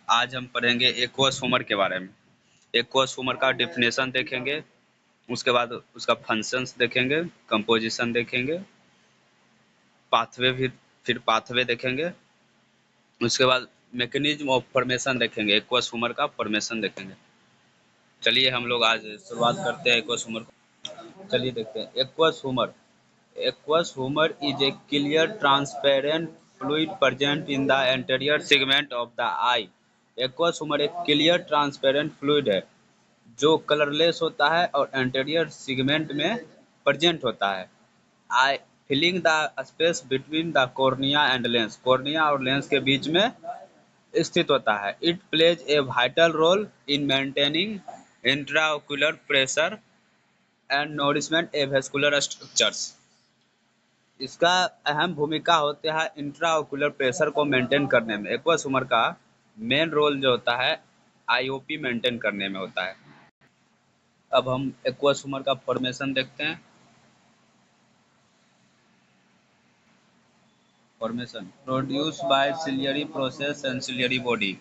आज हम पढ़ेंगे एक्वस ह्यूमर के बारे में। एक्वस ह्यूमर का डेफिनेशन देखेंगे, उसके बाद उसका फंक्शंस देखेंगे, कंपोजिशन देखेंगे, पाथवे भी फिर पाथवे देखेंगे, उसके बाद मैकेनिज्म ऑफ फॉर्मेशन देखेंगे, एक्वस ह्यूमर का फॉर्मेशन देखेंगे। चलिए हम लोग आज शुरुआत करते हैं एक्वस ह्यूमर को। चलिए देखते हैं aqueous humour. Aqueous humor is a clear, transparent fluid present in the anterior segment of the eye. Aqueous humor एक क्लियर ट्रांसपेरेंट फ्लूइड है जो कलरलेस होता है और एंटेरियर सेगमेंट में प्रेजेंट होता है। Eye filling the space between the cornea and lens, cornea और लेंस के बीच में स्थित होता है। It plays a vital role in maintaining intraocular pressure and nourishment a vascular structures. इसका अहम भूमिका होता है इंट्राओक्यूलर प्रेशर को मेंटेन करने में। एक्वस ह्यूमर का मेन रोल जो होता है आईओपी मेंटेन करने में होता है। अब हम एक्वस ह्यूमर का फॉर्मेशन देखते हैं। Formation produce by ciliary process and ciliary body.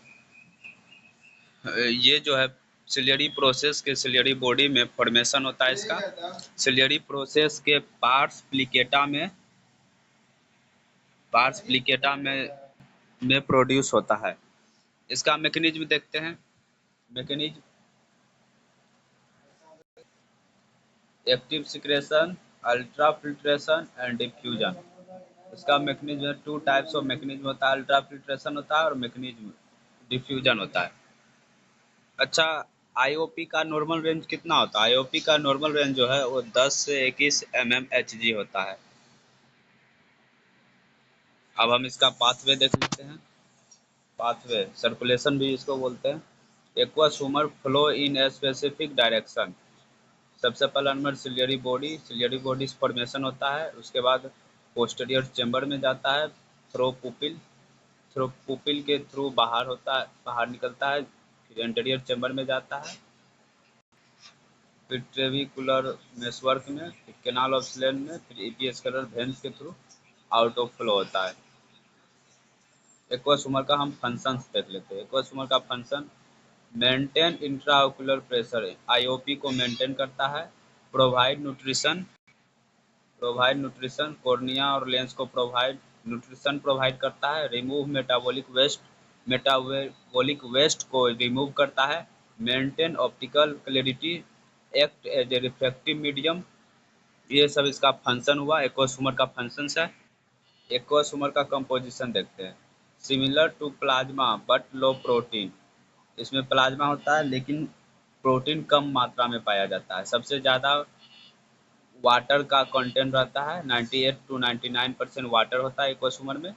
ये जो है सिलियरी प्रोसेस के सिलियरी बॉडी में फॉर्मेशन होता है इसका। सिलियरी प्रोसेस के पार्ट्स प्लिकेटा में प्रोड्यूस होता है। इसका मैकेनिज्म देखते हैं। Mechanism active secretion, ultra filtration and diffusion. इसका mechanism two types of mechanism होता है, अल्ट्रा फिल्ट्रेशन होता है और मैकेनिज्म डिफ्यूजन होता है। अच्छा, आईओपी का नॉर्मल रेंज कितना होता है? आईओपी का नॉर्मल रेंज जो है वो 10 से 21 mmHg होता है। अब हम इसका पाथवे देख लेते हैं। पाथवे सर्कुलेशन भी इसको बोलते हैं। Aqueous humour flow in a specific direction. सबसे पहला नंबर सिलियरी बॉडी फॉर्मेशन होता है। उसके बाद पोस्टीरियर चेंबर में जाता है, थ्रो पुपिल के थ्रू बाहर निकलता है, फिर एंटीरियर चेंबर में जाता है, फिर ट्रेविकुलर मेसवर्क में, फिर कैनाल ऑफ स्लेन में, फिर एपिस्केलर वेन्स के थ्रू आउट ऑफ फ्लो होता है। एक्वस ह्यूमर का हम फंक्शंस देख लेते हैं। एक्वस ह्यूमर का function maintain intraocular pressure, IOP को मेंटेन करता है। प्रोवाइड न्यूट्रिशन कॉर्निया और लेंस को न्यूट्रिशन प्रोवाइड करता है। रिमूव मेटाबॉलिक वेस्ट को रिमूव करता है। Maintain optical clarity, act as a reflective medium. ये सब इसका फंक्शन हुआ, एक्वस ह्यूमर का फंक्शंस है। एक्वस ह्यूमर का कंपोजिशन देखते हैं। Similar to plasma but low protein. इसमें प्लाज्मा होता है लेकिन प्रोटीन कम मात्रा में पाया जाता है। सबसे ज़्यादा वाटर का कंटेंट रहता है, 98 to 99% वाटर होता है एक्वस ह्यूमर में।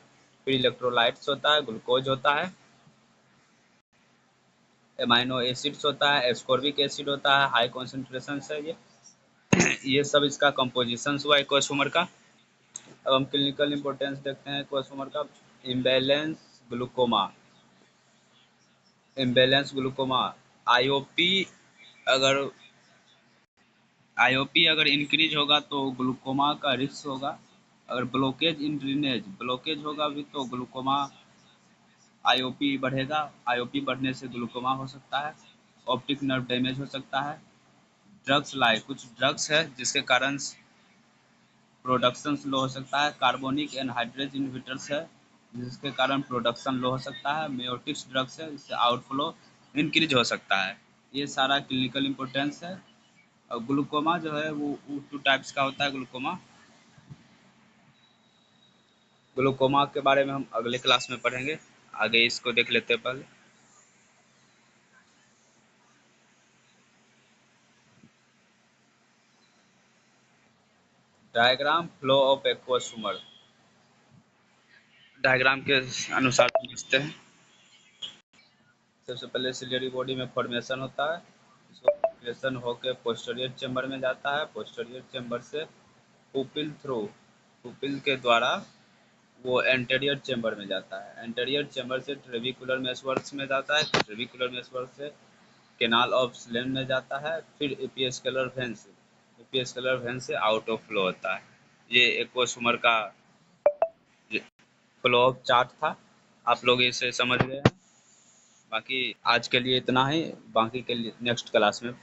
फिर इलेक्ट्रोलाइट्स होता है, ग्लूकोज होता है, एमाइनो एसिड्स होता है, एस्कॉर्बिक एसिड होता है, हाई कॉन्सेंट्रेशन है ये। ये सब इसका कंपोजिशन हुआ एक्वस ह्यूमर का। अब हम क्लिनिकल इंपोर्टेंस देखते हैं एक्वस ह्यूमर का। Imbalance glaucoma. Imbalance glaucoma IOP अगर अगर इंक्रीज होगा तो ग्लूकोमा का रिस्क होगा। अगर ब्लॉकेज होगा भी तो ग्लूकोमा आईओपी बढ़ेगा। आईओपी बढ़ने से ग्लूकोमा हो सकता है। ऑप्टिक नर्व डैमेज हो सकता है। कुछ ड्रग्स है जिसके कारण प्रोडक्शन लो हो सकता है। कार्बोनिक एनहाइड्रेज इनहिबिटर्स है जिसके कारण प्रोडक्शन लो हो सकता है। मेयोटिक्स ड्रग्स है जिससे आउटफ्लो इंक्रीज हो सकता है। ये सारा क्लिनिकल इंपोर्टेंस है। और ग्लूकोमा जो है वो टू टाइप्स का होता है। ग्लूकोमा के बारे में हम अगले क्लास में पढ़ेंगे। आगे इसको देख लेते हैं पहले। Diagram flow of aqueous humour. Diagram के अनुसार समझते हैं। सबसे पहले सिलियरी बॉडी में फॉर्मेशन होता है। इसको क्रिएशन होकर पोस्टीरियर चेंबर में जाता है। पोस्टीरियर चेंबर से पुपिल के द्वारा वो एंटीरियर चेंबर में जाता है। एंटीरियर चेंबर से ट्रेविकुलर मेसवर्क्स में जाता है। ट्रेविकुलर मेसवर्क से कैनाल ऑफ स्लेन में जाता है। फिर एपिस्केलर वेन से आउट ऑफ फ्लो होता है। ये एक्वस ह्यूमर का फ्लो ऑफ चार्ट था। आप लोग इसे समझ गए हैं। बाकी आज के लिए इतना ही, बाकी के लिए नेक्स्ट क्लास में